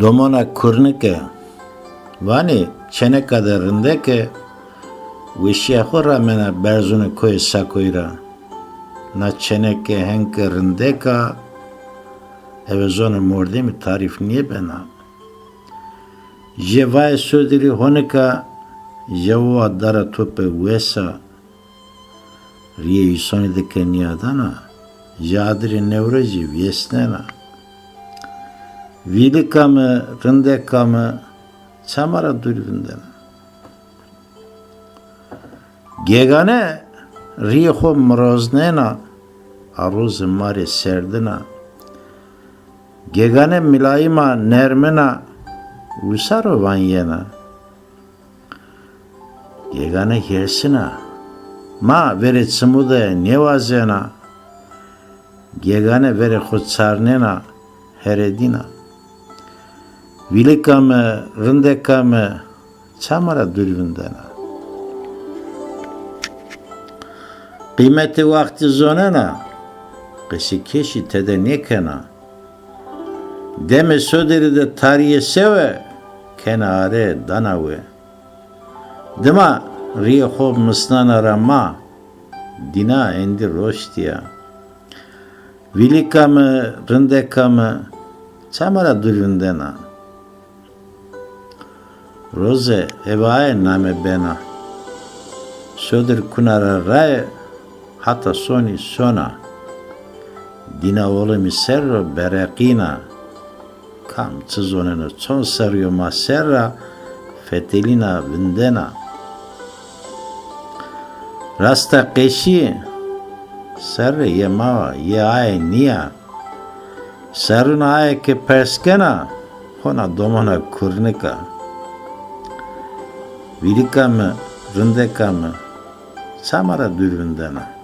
domona kurnike vani çene kadarındaki vişyahora mena berzunu koy sakoyra na çeneke henkerindeka evezonu morde mi tarif niye bena jevay södiri honika jewa dara tope wesa riye isoni de kenyadana jadri nevroji viesnena Vilikame, rındekame, çamara düründen. Gegane, riho mroznena, aruz mare serdina. Gegane milayima nermena, usaro vanyena. Gegane hersina, ma vere tsmude nevazena. Gegane vere khutsarnena, heredina. Vilikame, rındekame, çamara düründena. Kıymeti vakti zonena, kışı keşi tede nekena. Deme söderi de tarihe seve, kenare danave. Dima riho mısnana rama, dina endi roştiya. Vilikame, rındekame, çamara düründena. Roze evae name bena. Söder kunara ray hata soni sona. Dina olemi serro berekina. Kam çizonene çon sarıyor maserra fetelina vindena. Rasta keşi serre yema ye ay niya. Serun ay ke perskena hona domana kurnika. Vilikame, rındekame, çamara düründena.